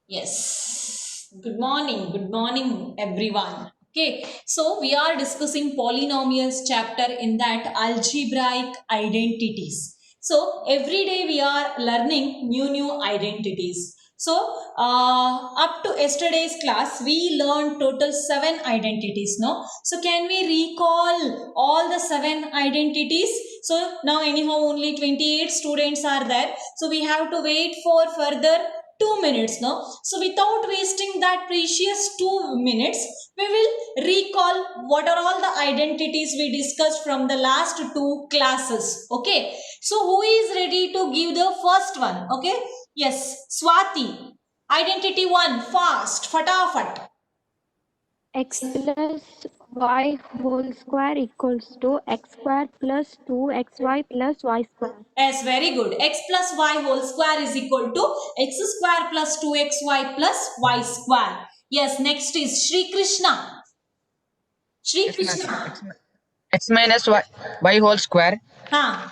Yes. Good morning, everyone. Okay, so we are discussing polynomials chapter in that algebraic identities. So every day we are learning new identities. So up to yesterday's class, we learned total 7 identities. No, so can we recall all the 7 identities? So now anyhow only 28 students are there. So we have to wait for further 2 minutes now. So without wasting that precious 2 minutes, we will recall what are all the identities we discussed from the last two classes. Okay. So who is ready to give the first one? Okay. Yes. Swati. Identity 1. Fast. Fatafat. X plus y whole square equals to x square plus 2xy plus y square. Yes, very good. X plus y whole square is equal to x square plus 2xy plus y square. Yes, next is Sri Krishna. Sri Yes, ma'am. Krishna. X minus y whole square Huh.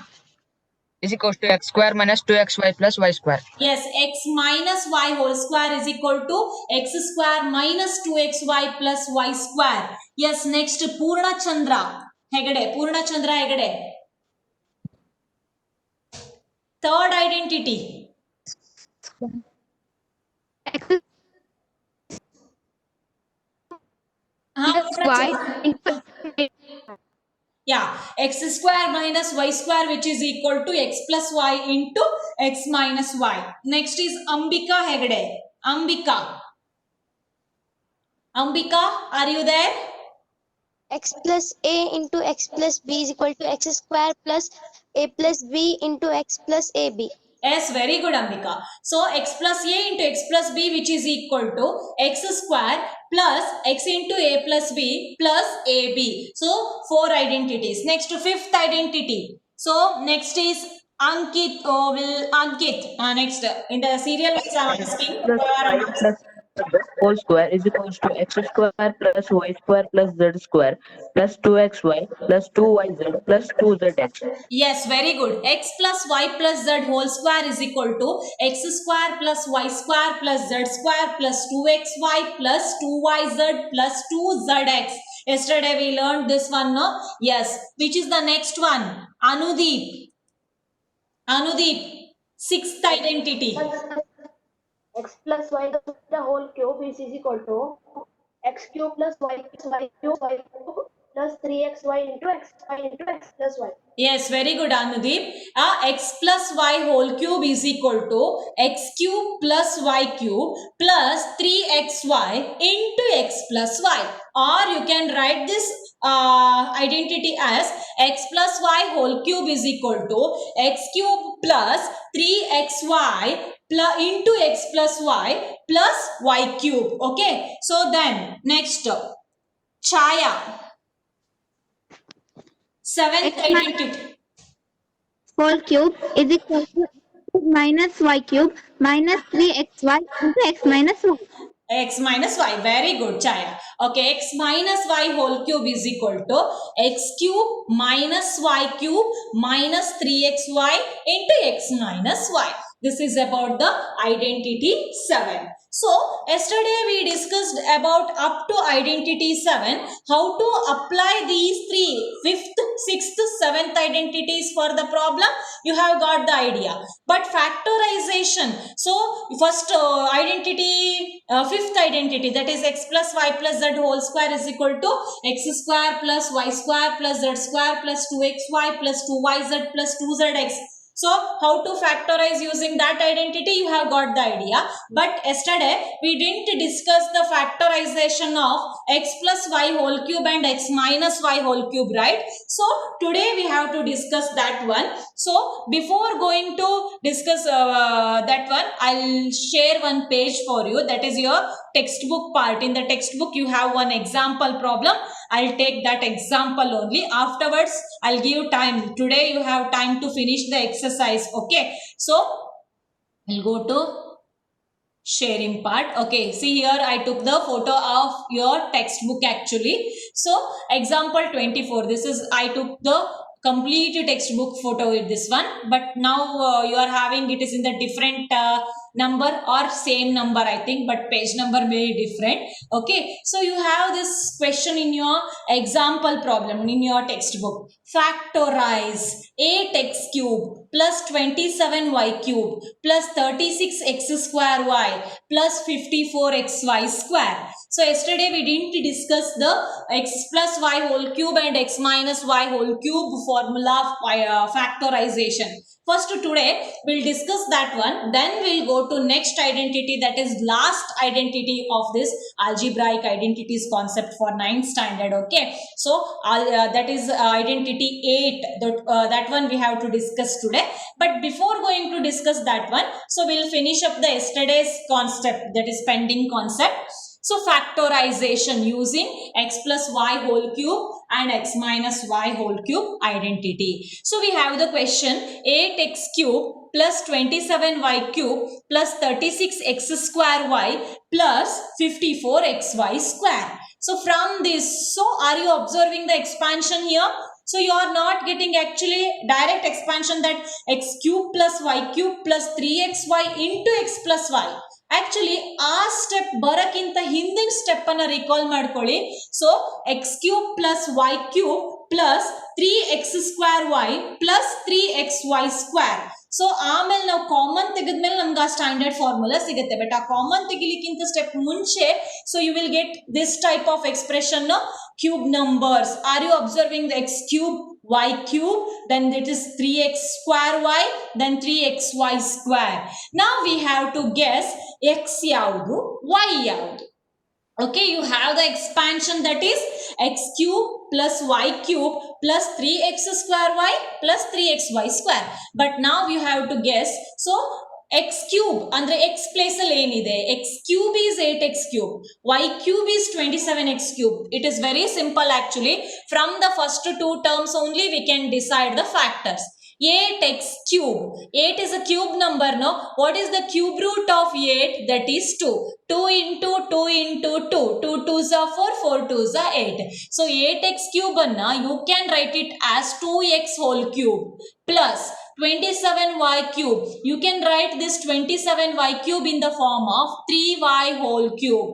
is equals to x square minus 2xy plus y square. Yes, x minus y whole square is equal to x square minus 2xy plus y square. Yes, next Purna Chandra Hegade. Purna Chandra Hegade. Third identity. X Huh, plus Purna y Chandra. into Yeah, x square minus y square which is equal to x plus y into x minus y. Next is Ambika Hegade. Ambika. Ambika, are you there? X plus a into x plus b is equal to x square plus a plus b into x plus ab. Yes, very good, Ambika. So, x plus a into x plus b which is equal to x square plus x into a plus b plus ab. So, 4 identities. Next, fifth identity. So, next is Ankit. Will Ankit. Next, in the serial which I am asking. Plus y plus z whole square is equals to x square plus y square plus z square plus 2xy plus 2yz plus 2zx. Yes, very good. X plus y plus z whole square is equal to x square plus y square plus z square plus 2xy plus 2yz plus 2zx. Yesterday we learned this one, no? Yes. Which is the next one? Anudeep. Anudeep. Sixth identity. X plus y the whole cube is equal to x cube plus y cube plus 3xy into x plus y. Yes, very good, Anudeep. X plus y whole cube is equal to x cube plus y cube plus 3xy into x plus y. Or you can write this identity as x plus y whole cube is equal to x cube plus 3xy plus into x plus y plus y cube. Okay. So then next, Chaya. Seventh x minus identity. whole cube is equal to minus y cube minus 3xy into x minus y. X minus y. Very good, Chaya. Okay, x minus y whole cube is equal to x cube minus y cube minus 3xy into x minus y. This is about the identity 7. So, yesterday we discussed about up to identity 7, how to apply these 3, 5th, 6th, 7th identities for the problem. You have got the idea. But factorization, so first identity, 5th identity, that is x plus y plus z whole square is equal to x square plus y square plus z square plus 2xy plus 2yz plus 2zx. So, how to factorize using that identity, you have got the idea. But yesterday, we didn't discuss the factorization of x plus y whole cube and x minus y whole cube, right? So, today we have to discuss that one. So, before going to discuss that one, I'll share one page for you. That is your textbook part. In the textbook, you have one example problem. I'll take that example only. Afterwards, I'll give time. Today, you have time to finish the exercise. Okay. So, we'll go to sharing part. Okay, see here I took the photo of your textbook actually. So, example 24. This is, I took the complete textbook photo with this one. But now you are having, it is in the different number or same number, I think, but page number may be different. Okay, so you have this question in your example problem in your textbook. Factorize 8x cube plus 27y cube plus 36x square y plus 54xy square. So yesterday we didn't discuss the x plus y whole cube and x minus y whole cube formula of factorization. First today we'll discuss that one, then we'll go to next identity, that is last identity of this algebraic identities concept for 9th standard. Okay, so that is identity 8, that one we have to discuss today. But before going to discuss that one, so we'll finish up the yesterday's concept, that is pending concept. So factorization using x plus y whole cube and x minus y whole cube identity. So we have the question 8x cube plus 27y cube plus 36x square y plus 54xy square. So from this, so are you observing the expansion here? So you are not getting actually direct expansion, that x cube plus y cube plus 3xy into x plus y. Actually ಆ step ಬರಕ್ಕಿಂತ ಹಿಂದಿನ step ಅನ್ನ recall ಮಾಡ್ಕೊಳ್ಳಿ. So x cube plus y cube plus 3x² plus 3xy square. So ಆಮೇಲೆ ನಾವು common ತೆಗೆದ್ಮೇಲೆ ನಮ್ಗೆ ಆ ಸ್ಟ್ಯಾಂಡರ್ಡ್ ಫಾರ್ಮುಲಾ ಸಿಗುತ್ತೆ. ಬಟ್ ಆ ಕಾಮನ್ ತೆಗಿಲಿಕ್ಕಿಂತ ಸ್ಟೆಪ್ ಮುಂಚೆ, so you will get this type of expression cube numbers. Are you observing the x cube y cube, then it is 3x square y, then 3xy square. Now we have to guess x yaudu, y yaudu. Okay, you have the expansion, that is x cube plus y cube plus 3x square y plus 3xy square. But now you have to guess. So x cube andre x place ಅಲ್ಲಿ ಏನಿದೆ, x cube is 8x cube, y cube is 27x cube. It is very simple actually. From the first two terms only we can decide the factors. 8x cube, 8 is a cube number, no? What is the cube root of 8? That is 2. 2 into 2 into 2. 2 2s are 4, 4 2s are 8. So 8x cube anna you can write it as 2x whole cube plus 27y cube. You can write this 27y cube in the form of 3y whole cube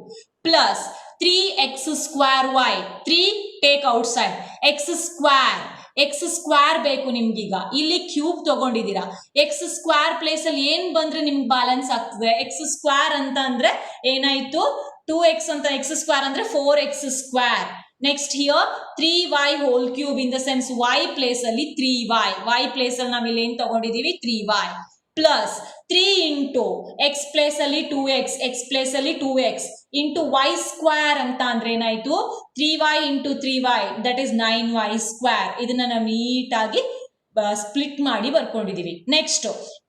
plus 3x square y. 3 take outside, x square. X square ಬೇಕು ನಿಮ್ಗೀಗ. ಇಲ್ಲಿ cube ತಗೊಂಡಿದ್ದೀರಾ, X square place ಅಲ್ಲಿ ಏನ್ ಬಂದ್ರೆ ನಿಮ್ಗೆ balance ಆಗ್ತದೆ? X square ಅಂತ ಅಂದ್ರೆ ಏನಾಯ್ತು, 2x ಅಂತ, ಎಕ್ಸ್ ಸ್ಕ್ವೇರ್ ಅಂದ್ರೆ 4x square. Next here 3y whole cube, in the sense y place ಅಲ್ಲಿ 3y, y ಪ್ಲೇಸ್ ಅಲ್ಲಿ ನಾವ್ ಇಲ್ಲಿ ಏನ್ ತಗೊಂಡಿದೀವಿ 3y plus 3 into X place ಅಲ್ಲಿ 2x, ಎಕ್ಸ್ ಪ್ಲೇಸ್ ಅಲ್ಲಿ 2x ಇಂಟು y ಸ್ಕ್ವೇರ್ ಅಂತ ಅಂದ್ರೆ ಏನಾಯ್ತು 3y into 3y, that is 9y square. ಇದನ್ನ ನಾವು ನೀಟಾಗಿ ಸ್ಪ್ಲಿಟ್ ಮಾಡಿ ಬರ್ಕೊಂಡಿದೀವಿ. Next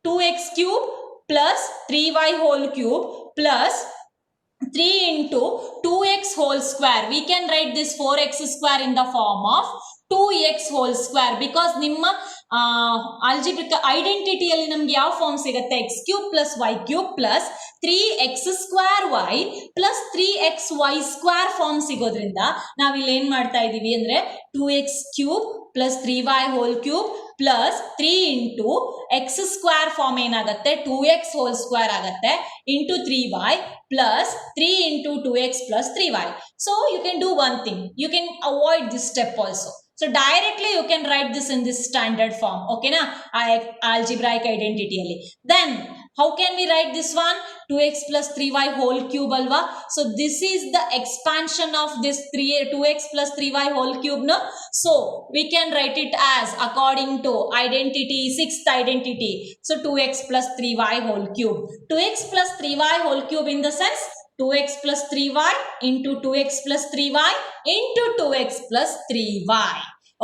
2x cube plus 3y whole cube plus 3 into 2x whole square. We can write this 4x square in the form of 2x whole square, because ನಿಮ್ಮ algebraic ಐಡೆಂಟಿಟಿಯಲ್ಲಿ ನಮ್ಗೆ ಯಾವ form ಸಿಗುತ್ತೆ? x cube plus y cube plus 3x square y plus 3xy square form ಸಿಗೋದ್ರಿಂದ ನಾವಿಲ್ಲಿ ಏನ್ ಮಾಡ್ತಾ ಇದೀವಿ ಅಂದ್ರೆ 2x cube plus 3y whole cube plus 3 into x square form ಏನಾಗುತ್ತೆ 2x ಹೋಲ್ ಸ್ಕ್ವೇರ್ ಆಗುತ್ತೆ into 3y plus 3 into 2x plus 3y. So you can do one thing, you can avoid this step also. So directly you can write this in this standard form. Okay na, algebraic identity alli. Then how can we write this one? 2x plus 3y whole cube alva. So this is the expansion of this 2x plus 3y whole cube, no? So we can write it as according to identity, sixth identity. So 2x plus 3y whole cube. 2x plus 3y whole cube in the sense 2x plus 3y into 2x plus 3y into 2x plus 3y.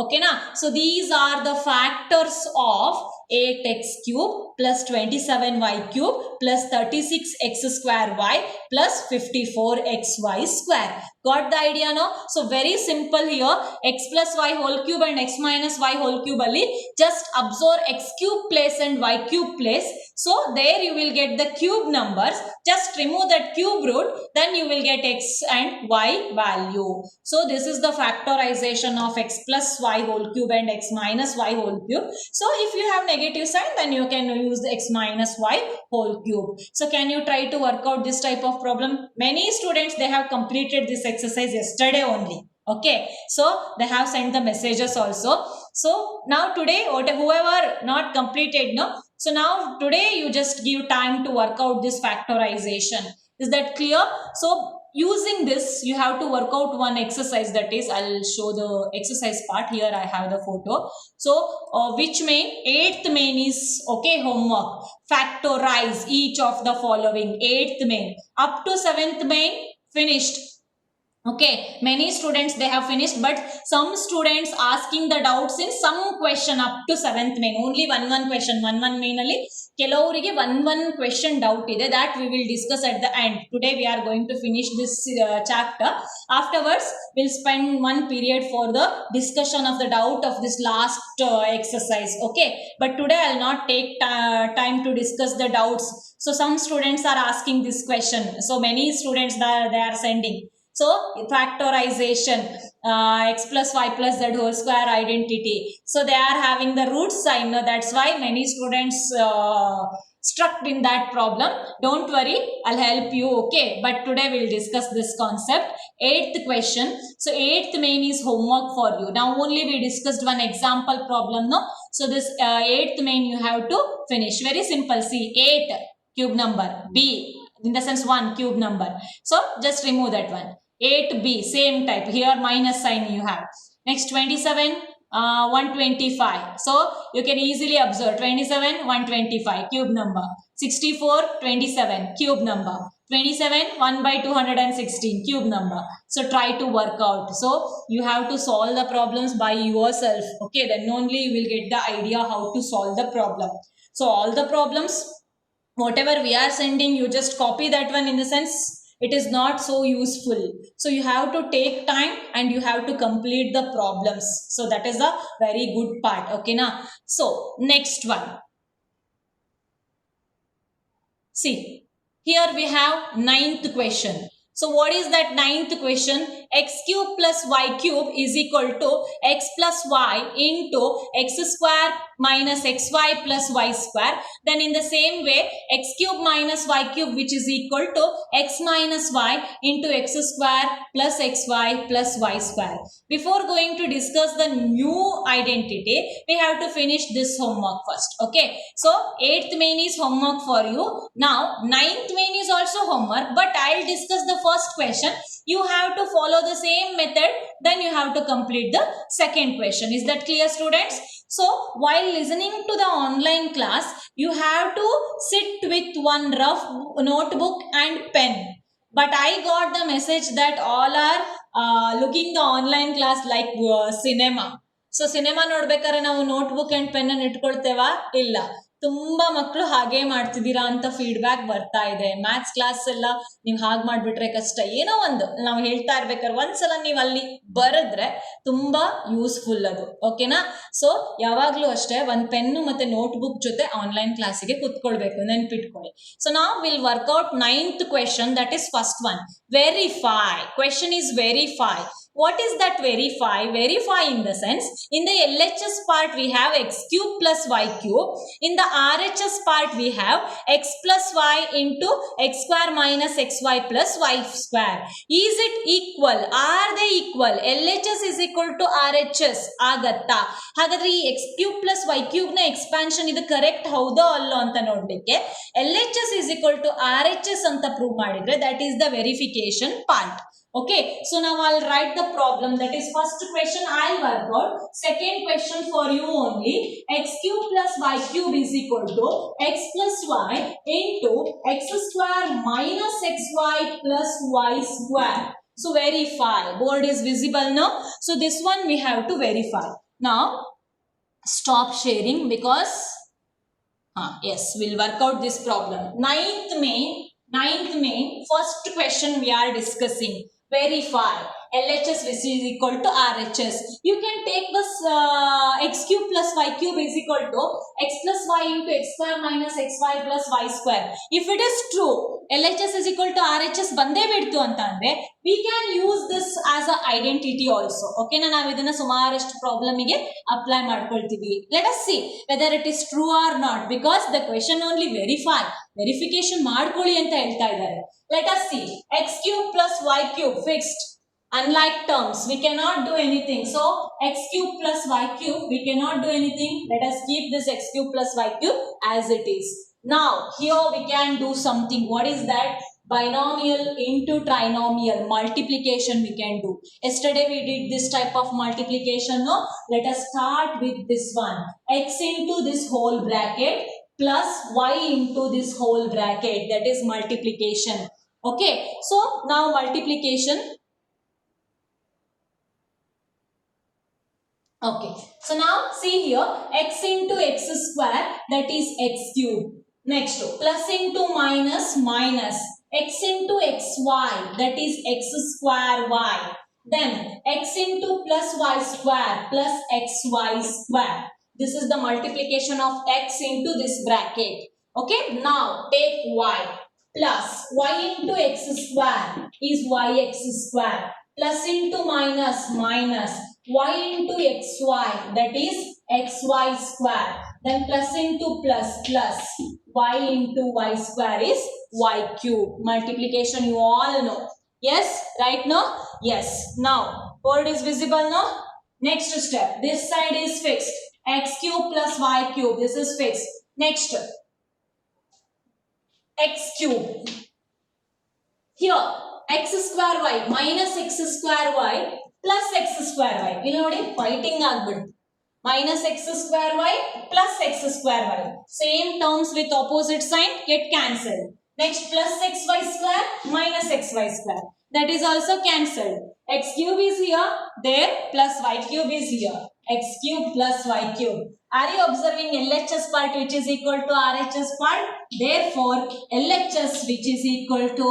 Okay na? So these are the factors of 8x cube plus 27y cube plus 36x square y plus 54xy square. Got the idea, no? So very simple here. X plus y whole cube and x minus y whole cube alli just absorb x cube place and y cube place. So there you will get the cube numbers. Just remove that cube root, then you will get x and y value. So this is the factorization of x plus y whole cube and x minus y whole cube. So if you have negative sign, then you can use the x minus y whole cube. So can you try to work out this type of problem? Many students, they have completed this exercise yesterday only. Okay, so they have sent the messages also. So now today, whoever not completed, no, so now today you just give time to work out this factorization. Is that clear? So using this, you have to work out one exercise, that is, I'll show the exercise part. Here I have the photo. So which main? 8th main is, okay, homework. Factorize each of the following. 8th main up to 7th main finished. Okay, many students, they have finished, but some students asking the doubts in some question up to 7th main. Only one question, one main ali ಕೆಲವರಿಗೆ one question doubt ಇದೆ, that we will discuss at the end. Today we are going to finish this chapter. Afterwards we'll spend one period for the discussion of the doubt of this last exercise. Okay, but today I'll not take time to discuss the doubts. So some students are asking this question, so many students they are sending. So factorization, x plus y plus z whole square identity. So they are having the root sign. That's why many students stuck in that problem. Don't worry, I'll help you. Okay, but today we'll discuss this concept. 8th question. So 8th main is homework for you. Now only we discussed one example problem. No, so this 8th main you have to finish. Very simple. See, 8 cube number, b in the sense 1 cube number. So just remove that one. 8b same type, here minus sign you have. Next 27 125. So you can easily observe 27 125 cube number. 64 27 cube number. 27 1 by 216 cube number. So try to work out. So you have to solve the problems by yourself. Okay, then only you will get the idea how to solve the problem. So all the problems whatever we are sending, you just copy that one. In the sense, it is not so useful. So you have to take time and you have to complete the problems. So that is a very good part. Okay, now, so next one. See, here we have 9th question. So what is that 9th question? X cube plus y cube is equal to x plus y into x square minus xy plus y square. Then in the same way, x cube minus y cube, which is equal to x minus y into x square plus xy plus y square. Before going to discuss the new identity, we have to finish this homework first. Okay, so 8th main is homework for you. Now 9th main is also homework, but I'll discuss the first question. You have to follow the same method, then you have to complete the second question. Is that clear, students? So while listening to the online class, you have to sit with one rough notebook and pen. But I got the message that all are looking the online class like cinema. So cinema ನೋಡ್ಬೇಕಾದ್ರೆ ನಾವು notebook and pen ಅನ್ನು ಇಟ್ಕೊಳ್ತೇವಾ? ಇಲ್ಲ. ತುಂಬಾ ಮಕ್ಕಳು ಹಾಗೆ ಮಾಡ್ತಿದ್ದೀರಾ ಅಂತ feedback ಬರ್ತಾ ಇದೆ. ಮ್ಯಾಥ್ಸ್ ಕ್ಲಾಸ್ ಎಲ್ಲ ನೀವು ಹಾಗೆ ಮಾಡ್ಬಿಟ್ರೆ ಕಷ್ಟ. ಏನೋ ಒಂದು ನಾವು ಹೇಳ್ತಾ ಇರ್ಬೇಕಾದ್ರೆ ಒಂದ್ಸಲ ನೀವು ಅಲ್ಲಿ ಬರೆದ್ರೆ ತುಂಬಾ ಯೂಸ್ಫುಲ್ ಅದು. ಓಕೆನಾ? ಸೊ ಯಾವಾಗ್ಲೂ ಅಷ್ಟೇ ಒಂದು ಪೆನ್ನು ಮತ್ತೆ ನೋಟ್ಬುಕ್ ಜೊತೆ ಆನ್ಲೈನ್ ಕ್ಲಾಸಿಗೆ ಕುತ್ಕೊಳ್ಬೇಕು, ನೆನ್ಪಿಟ್ಕೊಳ್ಳಿ. ಸೊ ನಾವು will work out 9th question, that is first one. Verify. Question is verify. What is that verify? Verify in the sense, in the LHS part we have x cube plus y cube. In the RHS part we have x plus y into x square minus xy plus y square. Is it equal? Are they equal? LHS is equal to RHS ಆಗತ್ತಾ? ಹಾಗಾದ್ರೆ ಈ x cube plus y cube ನ expansion ಇದು correct ಹೌದೋ ಅಲ್ಲೋ ಅಂತ ನೋಡ್ಲಿಕ್ಕೆ LHS is equal to RHS ಅಂತ prove ಮಾಡಿದ್ರೆ that is the verification part. Okay, so now I'll write the problem. That is first question I'll work out. Second question for you only. X cube plus y cube is equal to x plus y into x square minus xy plus y square. So verify. Board is visible now. So this one we have to verify. Now stop sharing because yes, we'll work out this problem. 9th main first question we are discussing. Verify. LHS which is equal to RHS. You can take this x cube plus y cube is equal to x plus y into x square minus xy plus y square. If it is true, LHS is equal to RHS ಬಂದೇ ಬಿಡ್ತು ಅಂತ ಅಂದ್ರೆ we can use this as a identity also. Okay na, ನಾವು ಇದನ್ನ ಸುಮಾರಷ್ಟು problem ಗೆ apply ಮಾಡ್ಕೊಳ್ತೀವಿ. Let us see whether it is true or not, because the question only verification ಮಾಡ್ಕೊಳ್ಳಿ ಅಂತ ಹೇಳ್ತಾ ಇದ್ದಾರೆ. Let us see, x cube plus y cube fixed. Unlike terms, we cannot do anything. So x cube plus y cube, we cannot do anything. Let us keep this x cube plus y cube as it is. Now here we can do something. What is that? Binomial into trinomial multiplication we can do. Yesterday we did this type of multiplication. No, let us start with this one. X into this whole bracket plus y into this whole bracket, that is multiplication. Okay, so now multiplication. Okay, so now see here, x into x square, that is x cube. Next, plus into minus, minus x into xy, that is x square y. Then x into plus y square plus xy square. This is the multiplication of x into this bracket. Okay, now take y plus y into x square is yx square, plus into minus, minus y into xy, that is xy square. Then plus into plus, plus y into y square is y cube. Multiplication you all know. Yes, right now? Yes. Now board is visible now. Next step, this side is fixed. X cube plus y cube, this is fixed. Next, x cube. Here x square y minus x square y plus x square y. ಇಲ್ಲಿ ನೋಡಿ fighting ಆಗ್ಬಿಡ್ತು. Minus x square y plus x square y. Same terms with opposite sign get cancelled. Next, plus xy square minus xy square. That is also cancelled. X cube is here, there, plus y cube is here. X cube plus y cube. Are you observing LHS part which is equal to RHS part? Therefore, LHS which is equal to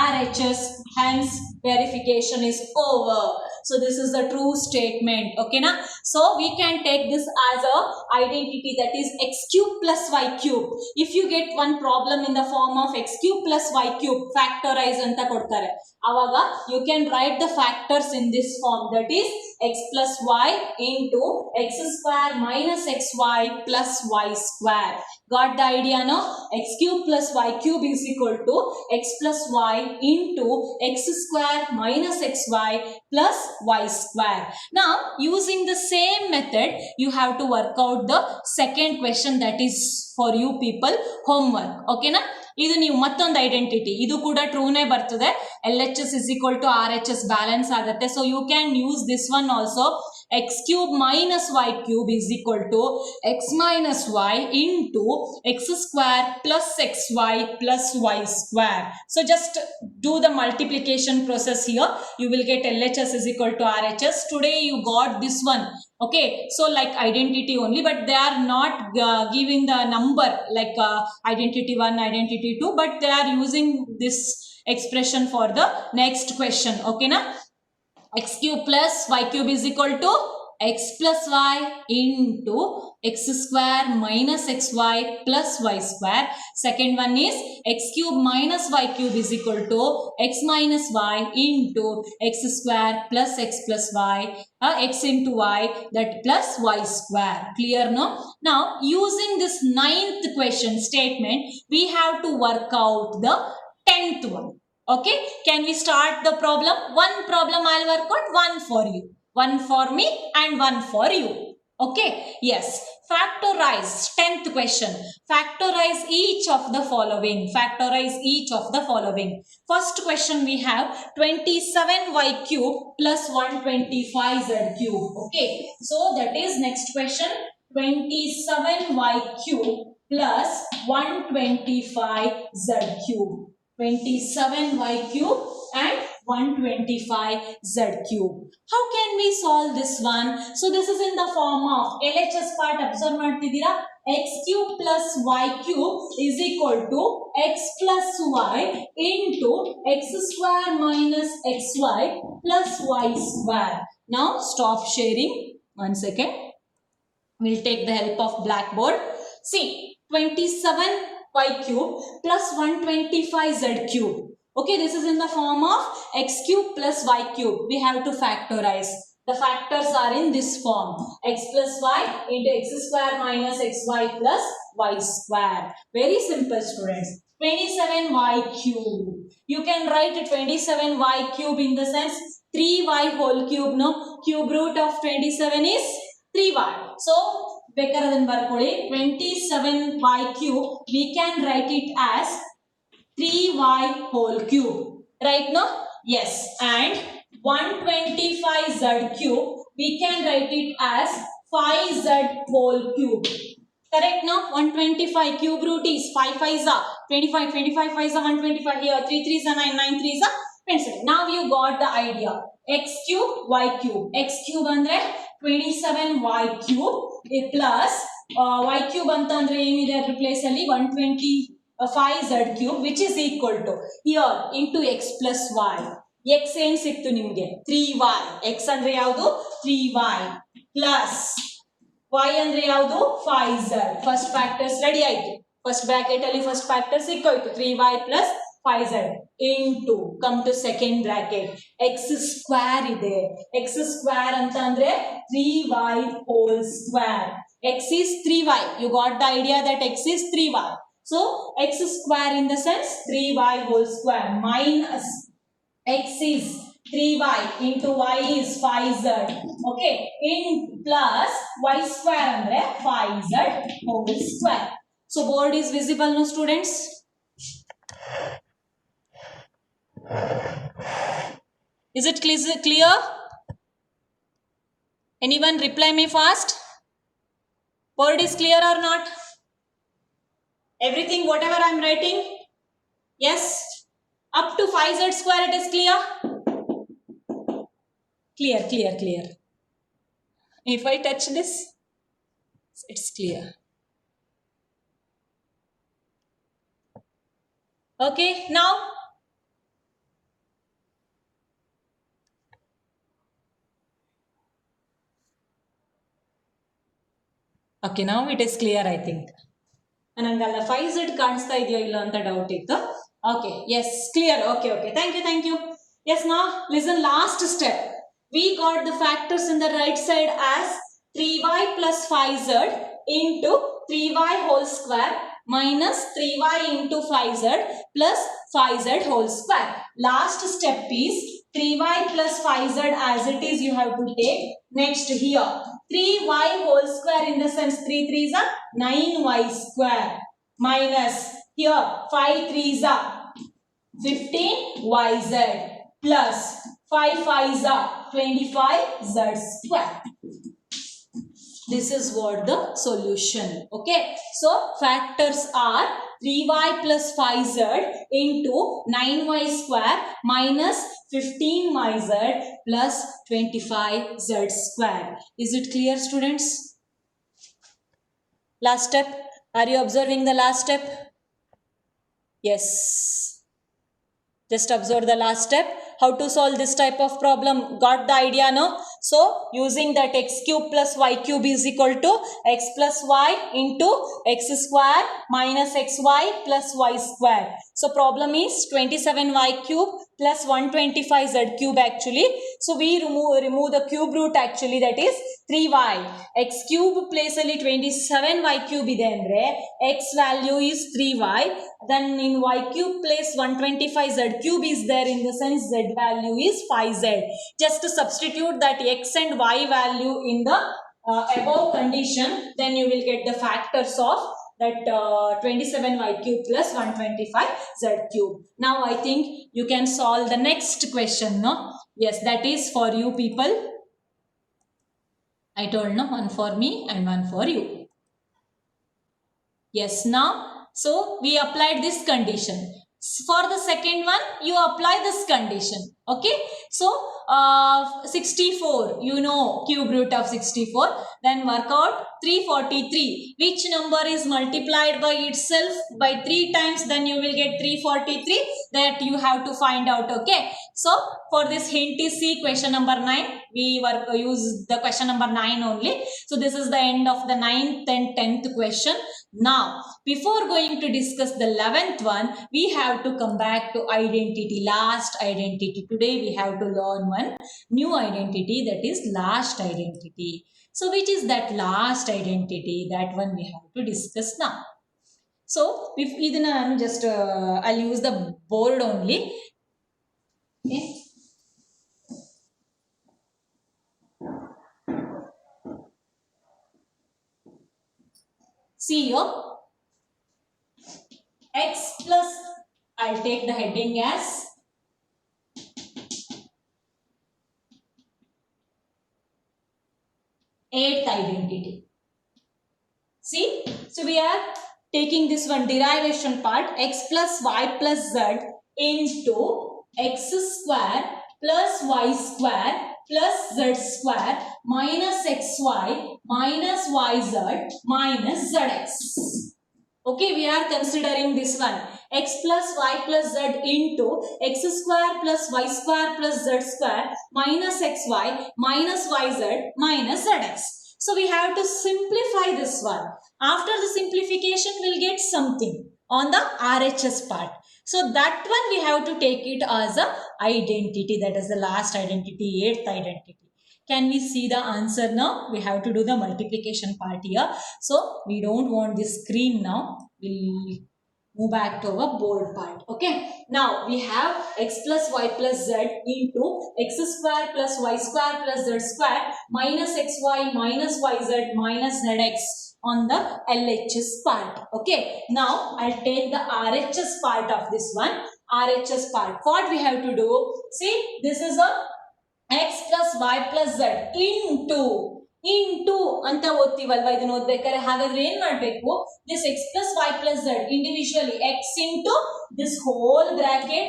RHS, hence verification is over. So this is the true statement. Okay na? So we can take this as a identity, that is x cube plus y cube. If you get one problem in the form of x cube plus y cube, factorize anta kodtare. Avaga you can write the factors in this form, that is x plus y into x square minus xy plus y square. Got the idea now? X cube plus y cube is equal to x plus y into x square minus xy plus y square. Now using the same method you have to work out the second question, that is for you people homework. Okay na? ಇದು ನೀವು ಮತ್ತೊಂದು identity, ಇದು ಕೂಡ ಟ್ರೂನೇ ಬರ್ತದೆ. LHS is equal to RHS balance ಆಗುತ್ತೆ. So you can use this one also. x cube minus y cube is equal to x minus y into x square plus xy plus y square. So just do the multiplication process here. You will get LHS is equal to RHS. Today you got this one. Okay, so like identity only, but they are not giving the number like identity 1, identity 2, but they are using this expression for the next question. Okay na? X cube plus y cube is equal to x plus y into x square minus xy plus y square. Second one is x cube minus y cube is equal to x minus y into x square plus x plus y, x into y, that plus y square. Clear no? Now using this 9th question statement, we have to work out the 10th one. Okay, can we start the problem? One problem I'll work out, one for you, one for me and one for you. Okay, yes. Factorize 10th question. Factorize each of the following. Factorize each of the following. First question we have 27y cube plus 125z cube. Okay, so that is next question, 27y cube plus 125z cube. 27y cube and 125z cube. How can we solve this one? So this is in the form of LHS part. Observe ಮಾಡ್ತಿದ್ದೀರಾ? x cube plus y cube is equal to x plus y into x square minus xy plus y square. Now stop sharing. 1 second. We'll take the help of blackboard. See, 27y cube plus 125z cube. Okay, this is in the form of x cube plus y cube. We have to factorize. The factors are in this form. X plus y into x square minus xy plus y square. Very simple, students. 27y cube. You can write 27y cube in the sense 3y whole cube. No, cube root of 27 is 3y. So, ಬೇಕಾರದನ್ನ ಬರ್ಕೊಳ್ಳಿ 27y cube. We can write it as 3y whole cube. Right now? Yes. And 125z cube. We can write it as 5z whole cube. Correct now? 125 cube root is 5 5s are 25, 25 5s are 125 here. 3 3s are 9, 9 3s are 27. Now you got the idea. X cube, y cube. X cube andre 27y cube plus y cube anta andre ಏನಿದೆ ಅದರ place ಅಲ್ಲಿ 125z cube which is equal to here into x plus y. x ಏನು ಸಿಕ್ತು ನಿಮಗೆ 3y. x ಅಂದ್ರೆ ಯಾವುದು 3y plus y ಅಂದ್ರೆ ಯಾವುದು 5z. ಫಸ್ಟ್ ಫ್ಯಾಕ್ಟರ್ಸ್ ರೆಡಿ ಆಯ್ತು. ಫಸ್ಟ್ ಬ್ರಾಕೆಟ್ ಅಲ್ಲಿ ಫಸ್ಟ್ ಫ್ಯಾಕ್ಟರ್ ಸಿಕ್ಕೋಯ್ತು 3y plus 5z into come to second bracket x square ಇದೆ. x square ಅಂತ ಅಂದ್ರೆ 3y whole square. x is 3y. You got the idea that x is 3y. So x square in the sense 3y whole square minus x is 3y into y is 5z. Okay, in plus y square andre 5z whole square. So board is visible no students? Is it clear? Anyone reply me fast? Board is clear or not? Everything whatever I am writing? Yes? Up to 5z square it is clear? Clear. If I touch this, it's clear. Okay, now okay, now it is clear I think. ನನಗಲ್ಲ 5z ಕಾಣಿಸ್ತಾ ಇದೆಯೋ ಇಲ್ಲ ಅಂತ doubt ಇತ್ತು. Okay, yes, clear. Okay. Thank you. Yes, now listen, last step. We got the factors in the right side as 3y plus 5z into 3y whole square minus 3y into 5z plus 5z whole square. Last step is 3y plus 5z as it is you have to take. Next here 3y whole square in the sense 3 3s are 9y square minus here 5 3s are 15yz plus 5 5s are 25z square. This is what the solution. Okay, so factors are 3y plus 5z into 9y square minus 15yz plus 25z square. Is it clear, students? Last step. Are you observing the last step? Yes. Just observe the last step. How to solve this type of problem? Got the idea, no? So using that x cube plus y cube is equal to x plus y into x square minus xy plus y square. So problem is 27y cube plus 125z cube actually. So we remove the cube root actually, that is 3y. X cube place ಅಲ್ಲಿ 27y cube ಇದೆ ಅಂದ್ರೆ x value is 3y. Then in y cube place 125z cube is there, in the sense z value is 5z. Just substitute that x and y value in the above condition, then you will get the factors of that 27y cube plus 125z cube. Now I think you can solve the next question, no? Yes, that is for you people. I told no, one for me and one for you. Yes, now so we applied this condition. For the second one, you apply this condition. Okay, so 64, you know cube root of 64. Then work out 343. Which number is multiplied by itself by 3 times, then you will get 343. That you have to find out. Okay. So for this hint is C, question number 9. We use the question number 9 only. So this is the end of the 9th and 10th question. Now, before going to discuss the 11th one, we have to come back to identity, last identity. Today we have to learn one new identity, that is last identity. So which is that last identity? That one we have to discuss now. So if idana just I'll use the board only. Okay. See here, x plus, I'll take the heading as eighth identity. See, so we are taking this one derivation part, x plus y plus z into x square plus y square plus z square minus xy minus yz minus zx. Okay, we are considering this one, x plus y plus z into x square plus y square plus z square minus xy minus yz minus zx. So we have to simplify this one. After the simplification, we'll get something on the RHS part. So that one we have to take it as a identity, that is the last identity, eighth identity. Can we see the answer now? We have to do the multiplication part here. So we don't want this screen now. We'll move back to our board part. Okay. Now we have x plus y plus z into x square plus y square plus z square minus xy minus yz minus zx on the LHS part. Okay. Now I'll take the RHS part of this one. RHS part. What we have to do? See, this is a x plus y plus z into ಅಂತ ಓದ್ತೀವಲ್ವಾ, ಇದನ್ನ ಓದ್ಬೇಕಾದ್ರೆ ಹಾಗಾದ್ರೆ ಏನ್ ಮಾಡ್ಬೇಕು, this x plus y plus z individually, x into this whole bracket,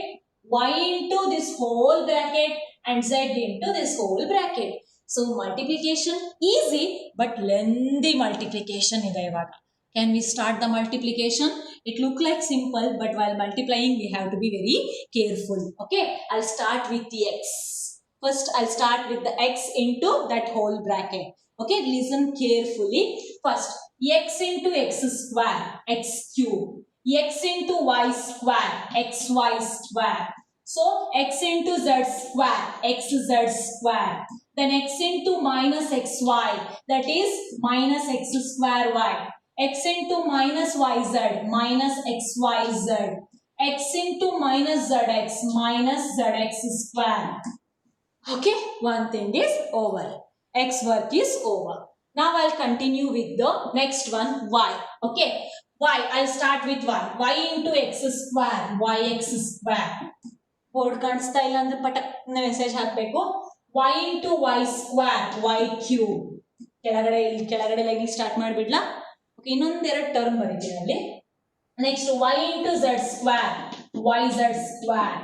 y into this whole bracket and z into this whole bracket. So multiplication easy but lengthy multiplication ಇದೆ ಇವಾಗ. Can we start the multiplication? It look like simple, but while multiplying we have to be very careful. Okay, I'll start with the x. First, I'll start with the x into that whole bracket. Okay, listen carefully. First, x into x square, x cube. X into y square, xy square. So, x into z square, xz square. Then x into minus xy, that is minus x square y. X into minus yz, minus xyz. X into minus zx, minus zx square. Okay, one thing is over. X work is over. Now I'll continue with the next one, y. Okay, y, I'll start with y. Y into x square, yx square. Board ಕಾಣಿಸ್ತಾ ಇಲ್ಲ ಅಂದ್ರೆ ಪಟಕ್ನೆ message ಹಾಕಬೇಕು. Y into y square, y cube. ಕೆಳಗಡೆ line start ಮಾಡಿಬಿಡ್ಲಾ? Okay, ಇನ್ನೊಂದೆರಡು term ಬರೀತೀನಿ ಅಲ್ಲಿ. Next y into z square, yz square.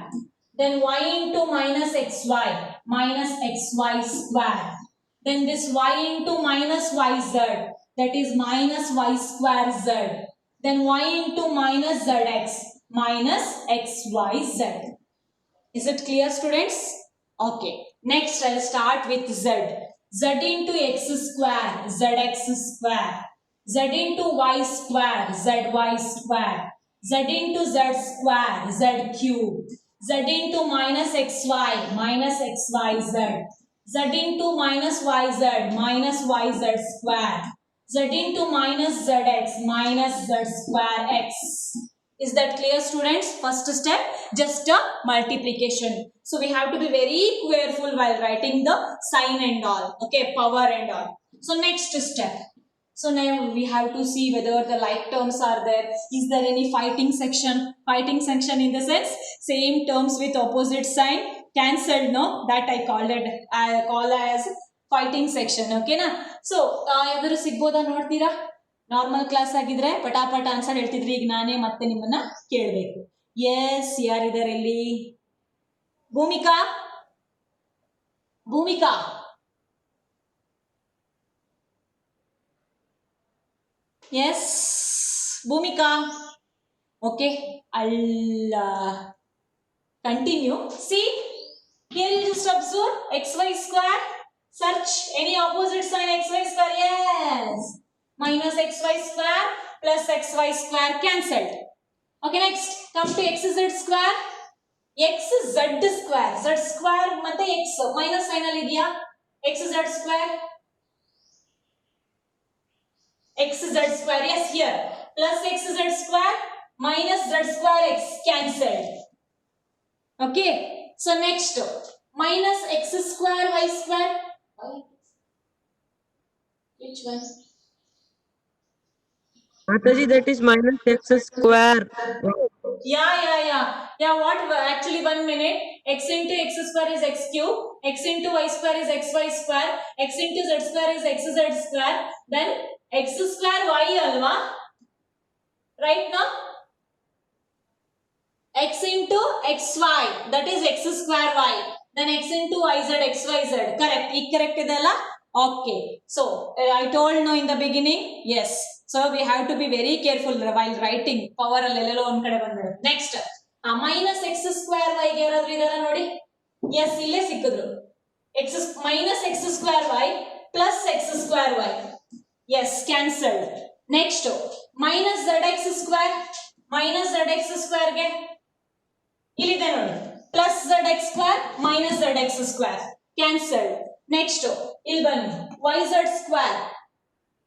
Then y into minus xy, minus xy square. Then this y into minus yz, that is minus y square z. Then y into minus zx, minus xyz. Is it clear, students? Okay. Next, I'll start with z. Z into x square, zx square. Z into y square, zy square. Z into z square, z cube. Z into minus xy, minus xyz. Z into minus yz, minus yz square. Z into minus zx, minus z square x. Is that clear, students? First step, just a multiplication. So we have to be very careful while writing the sign and all. Okay, power and all. So next step. So now we have to see whether the like terms are there. Is there any fighting section? Fighting section in the sense same terms with opposite sign cancelled. No, that I call as fighting section. Okay na? So ಯಾವ್ದಾದ್ರು ಸಿಗ್ಬೋದಾ ನೋಡ್ತೀರಾ? Normal class ಆಗಿದ್ರೆ ಪಟಾಪಟ answer ಹೇಳ್ತಿದ್ರಿ. ಈಗ ನಾನೇ ಮತ್ತೆ ನಿಮ್ಮನ್ನ ಕೇಳಬೇಕು. S, ಯಾರಿದ್ದಾರೆ ಇಲ್ಲಿ? Bhoomika, Bhumika. Yes, Bhumika. Okay, I'll continue. See, here you just observe xy square. Search any opposite sign xy square. Yes. Minus xy square plus xy square cancelled. Okay, next come to xz square. xz square. Z square ಮತ್ತೆ x minus sign ಅಲ್ಲಿ ಇದೆಯಾ? xz square. xz square. Yes, here. Plus xz square minus z square x cancelled. Okay. So next minus x square y square. Which one? Mataji, that is minus x square. Yeah, what actually 1 minute. X into x square is x cube. X into y square is xy square. X into z square is xz square. Then x square y alva. Right now? X into xy. That is x square y. Then x into yz xyz. Correct. Correct idella? Okay. So, I told no in the beginning. Yes. So, we have to be very careful while writing. Power allello on kade bandadu. Next. Minus x square y ಗೆ ಯಾರಾದ್ರೂ ಇದರ ನೋಡಿ. Yes, ಇಲ್ಲೇ ಸಿಕ್ಕಿದ್ರು. Minus x square y plus x square y. Yes, cancelled. Next. Minus zx square. Minus zx square ಗೆ ಇಲ್ಲಿದೆ ನೋಡಿ. Plus zx square minus zx square. Cancelled. Next. ಇಲ್ಲಿ ಬನ್ನಿ. yz square.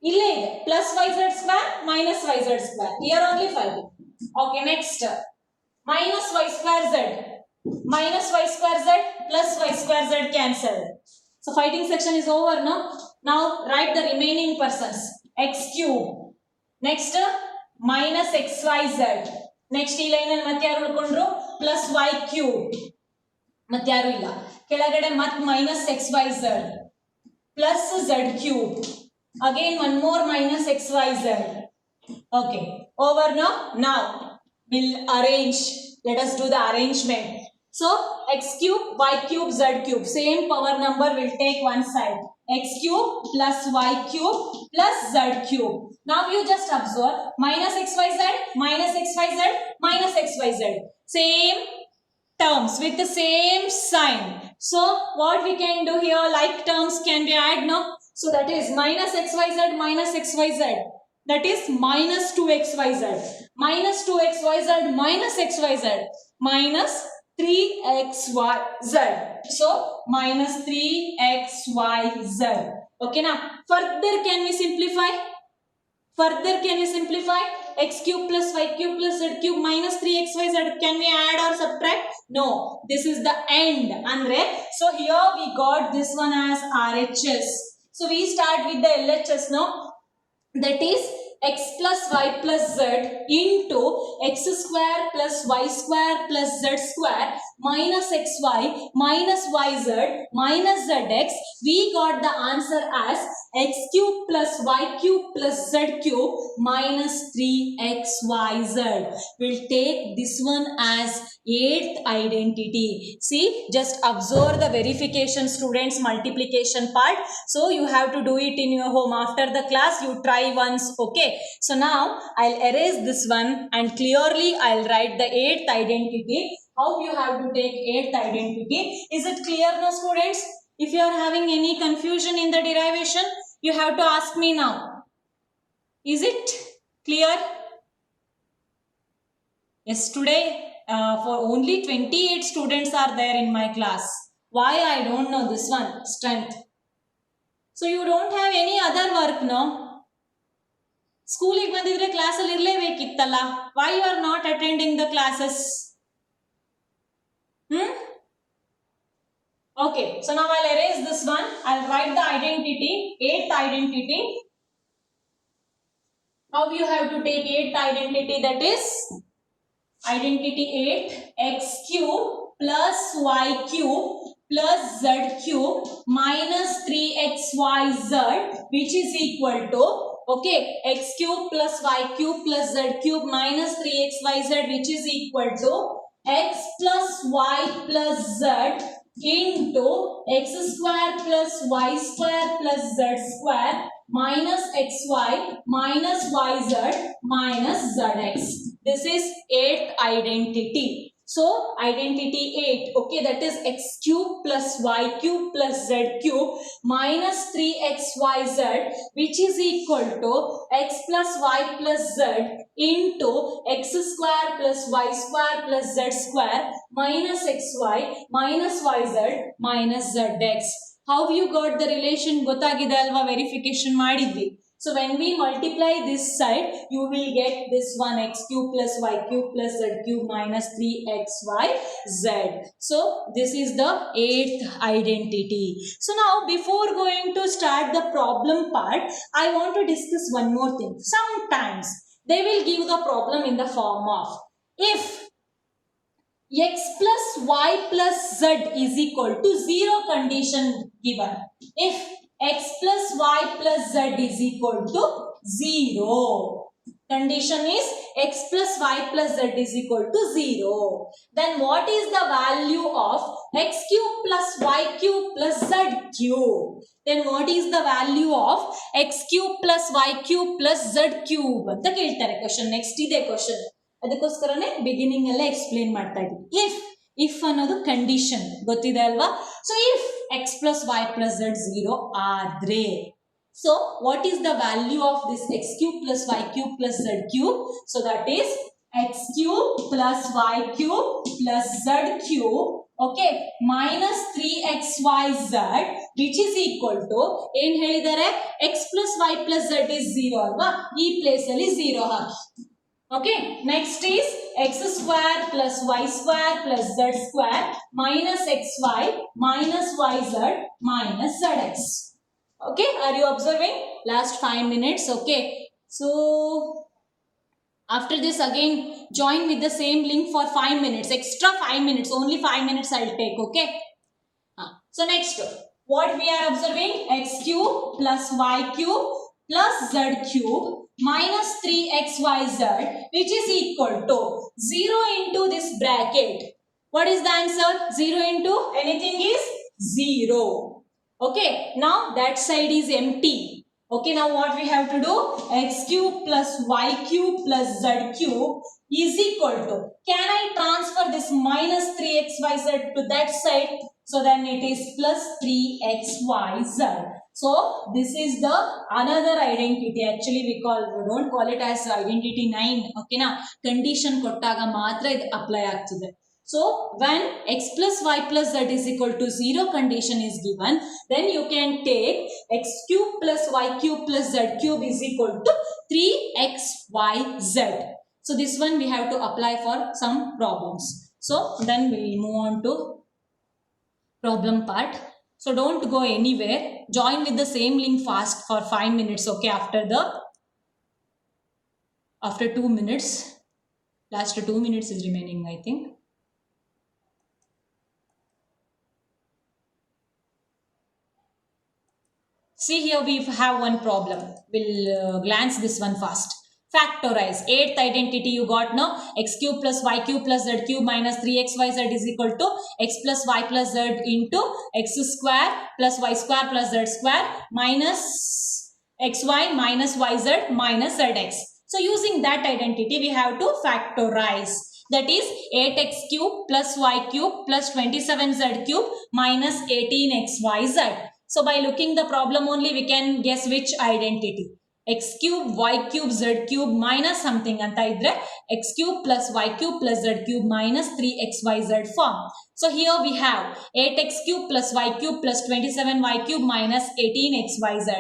ಇಲ್ಲೇ ಇದೆ. Plus yz square minus yz square. Here only fighting. Okay, next. Minus y square z. Minus y square z plus y square z cancelled. So fighting section is over, no? Now write the remaining persons. X cube. Next minus xyz. Next ಈ line ಅಲ್ಲಿ ಮತ್ತೆ ಯಾರು ಉಳ್ಕೊಂಡ್ರು? Plus y cube. ಮತ್ತೆ ಯಾರು ಇಲ್ಲ. ಕೆಳಗಡೆ ಮತ್ತೆ minus xyz. Plus z cube. Again one more minus xyz. Okay. Over, no? Now we'll arrange. Let us do the arrangement. So x cube, y cube, z cube. Same power number will take one side. X cube plus y cube plus z cube. Now you just observe minus xyz, minus xyz, minus xyz. Same terms with the same sign. So what we can do here, like terms can be added, no? So that is minus xyz minus xyz. That is minus 2xyz. Minus 2xyz minus xyz. Minus 3xyz. So minus 3xyz. Okay, now further can we simplify? Further can we simplify? X cube plus y cube plus z cube minus 3xyz. Can we add or subtract? No. This is the end. Andre. So here we got this one as RHS. So we start with the LHS now. That is x plus y plus z into x square plus y square plus z square minus xy minus yz minus zx. We got the answer as x cube plus y cube plus z cube minus 3xyz. We'll take this one as 8th identity. See, just observe the verification, students, multiplication part. So you have to do it in your home. After the class, you try once. Okay. So now I'll erase this one and clearly I'll write the 8th identity. How you have to take 8th identity? Is it clear now, students? If you are having any confusion in the derivation, you have to ask me now. Is it clear? Yes, today for only 28 students are there in my class. Why? I don't know this one. Strength. So you don't have any other work, no? ಸ್ಕೂಲಿಗೆ ಬಂದಿದ್ರೆ ಕ್ಲಾಸಲ್ಲಿ ಇರಲೇಬೇಕಿತ್ತಲ್ಲ. Why you are not attending the classes? Okay, so now I'll erase this one. I'll write the identity, 8th identity. How you have to take 8th identity? That is identity 8, x cube plus y cube plus z cube minus 3xyz, which is equal to, okay, x cube plus y cube plus z cube minus 3xyz, which is equal to x plus y plus z into x square plus y square plus z square minus xy minus yz minus zx. This is eighth identity. So identity 8, okay, that is x cube plus y cube plus z cube minus 3xyz, which is equal to x plus y plus z into x square plus y square plus z square minus xy minus yz minus zx. How you got the relation? ಗೊತ್ತಾಗಿದೆ ಅಲ್ವಾ? Verification ಮಾಡಿದ್ವಿ. So when we multiply this side, you will get this one x cube plus y cube plus z cube minus 3xyz. So this is the eighth identity. So now before going to start the problem part, I want to discuss one more thing. Sometimes they will give the problem in the form of if x plus y plus z is equal to 0 condition given. If x plus y plus z is equal to 0. Condition is x plus y plus z is equal to 0. Then what is the value of x cube plus y cube plus z cube? Then what is the value of x cube plus y cube plus z cube? ಅಂತ ಕೇಳ್ತಾರೆ question. Next ಇದೆ question. ಅದಕ್ಕೋಸ್ಕರನೇ beginning ಅಲ್ಲೇ explain ಮಾಡ್ತಾ ಇದ್ದೀವಿ. If ಅನ್ನೋದು condition ಗೊತ್ತಿದೆ ಅಲ್ವಾ? So if x plus y plus z 0 ಆದ್ರೆ, so what is the value of this x cube plus y cube plus z cube? So that is x cube plus y cube plus z cube, okay, minus 3xyz, which is equal to ಏನ್ ಹೇಳಿದ್ದಾರೆ? x plus y plus z is 0 ಅಲ್ವಾ? ಈ place ಅಲ್ಲಿ 0 ಹಾಕಿ. Okay, next is x square plus y square plus z square minus xy minus yz minus zx. Okay, are you observing? Last 5 minutes, okay. So after this again join with the same link for 5 minutes, extra 5 minutes, only 5 minutes I'll take, okay. So next, what we are observing? X cube plus y cube plus z cube minus 3xyz, which is equal to 0 into this bracket. What is the answer? 0 into anything is 0. Okay, now that side is empty. Okay, now what we have to do? X cube plus y cube plus z cube is equal to, can I transfer this minus 3xyz to that side? So then it is plus 3xyz. So this is the another identity. Actually we don't call it as identity 9. Okay na? Condition kottaga matra idu apply ಆಗ್ತದೆ. So when x plus y plus z is equal to 0 condition is given, then you can take x cube plus y cube plus z cube is equal to 3xyz. So this one we have to apply for some problems. So then we will move on to problem part. So don't go anywhere. Join with the same link fast for 5 minutes, okay, after 2 minutes. Last 2 minutes is remaining, I think. See here we have one problem. We'll glance this one fast. Factorize. Eighth identity you got now. X cube plus y cube plus z cube minus 3xyz is equal to x plus y plus z into x square plus y square plus z square minus xy minus yz minus zx. So using that identity we have to factorize. That is 8x cube plus y cube plus 27z cube minus 18xyz. So by looking the problem only we can guess which identity. X cube y cube z cube minus something anta idre x cube plus y cube plus z cube minus 3xyz form. So here we have 8x cube plus y cube plus 27y cube minus 18xyz.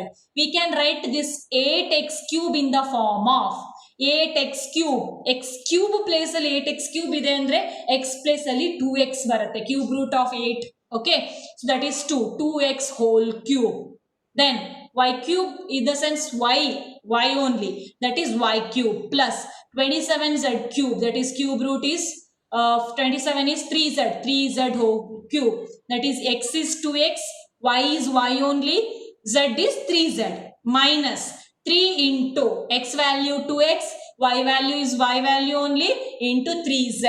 We can write this 8x cube in the form of 8x cube. X cube place ಅಲ್ಲಿ 8x cube ಇದೆ ಅಂದ್ರೆ x place ಅಲ್ಲಿ 2x ಬರುತ್ತೆ. Cube root of 8. Okay, so that is 2x whole cube. Then y cube in the sense y only, that is y cube plus 27z cube, that is cube root is 27 is 3z whole cube, that is x is 2x, y is y only, z is 3z minus 3 into x value 2x, y value is y value only into 3z.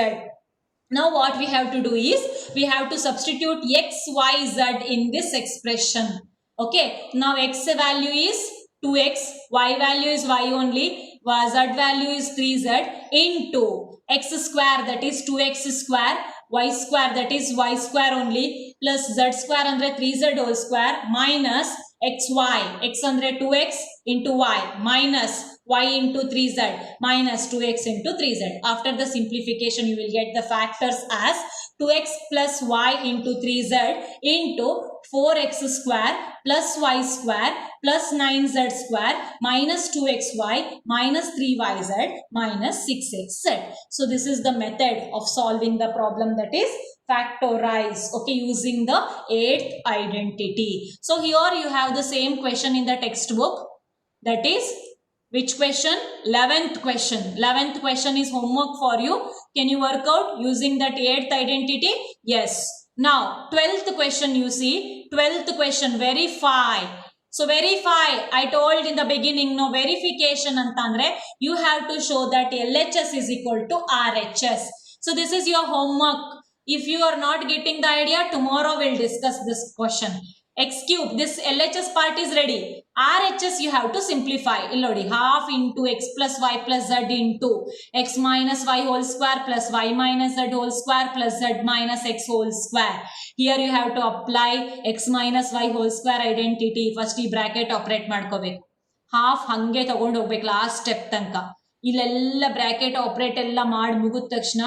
Now what we have to do is we have to substitute x, y, z in this expression. Okay, now x value is 2x, y value is y only, z value is 3z into x square, that is 2x square, y square, that is y square only, plus z square andre 3z whole square, minus xy, x andre 2x into y, minus y into 3z, minus 2x into 3z. After the simplification, you will get the factors as 2x plus y into 3z into 4x square plus y square plus 9z square minus 2xy minus 3yz minus 6xz. So this is the method of solving the problem, that is factorize, okay, using the eighth identity. So here you have the same question in the textbook, that is which question? 11th question. 11th question is homework for you. Can you work out using that 8th identity? Yes. Now 12th question, you see 12th question, verify. So verify, I told in the beginning, no, verification antandre you have to show that LHS is equal to RHS. So this is your homework. If you are not getting the idea, tomorrow we'll discuss this question. X cube, this LHS part is ready. RHS you have to simplify. Illodi, half into x plus y plus z into x minus y whole square plus y minus z whole square plus z minus x whole square. Here you have to apply x minus y whole square identity. First ಈ bracket operate ಮಾಡ್ಕೋಬೇಕು. Half ಹಂಗೆ ತಗೊಂಡು ಹೋಗ್ಬೇಕು last step ತನಕ. ಇಲ್ಲೆಲ್ಲ bracket operate ಎಲ್ಲ ಮಾಡಿ ಮುಗಿದ ತಕ್ಷಣ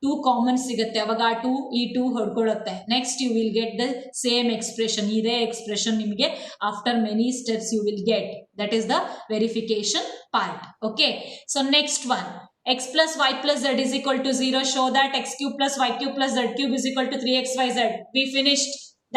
2 ಕಾಮನ್ ಸಿಗುತ್ತೆ, ಅವಾಗ 2 ಈ 2 ಹೊಡ್ಕೊಳ್ಳುತ್ತೆ. Next you will get the same expression, ಇದೇ ಎಕ್ಸ್ಪ್ರೆಷನ್ ನಿಮಗೆ after many steps you will get. That is the verification part. Okay, so next one, x plus y plus z is equal to 0. Show that x cube plus y cube plus z cube is equal to 3xyz. We finished.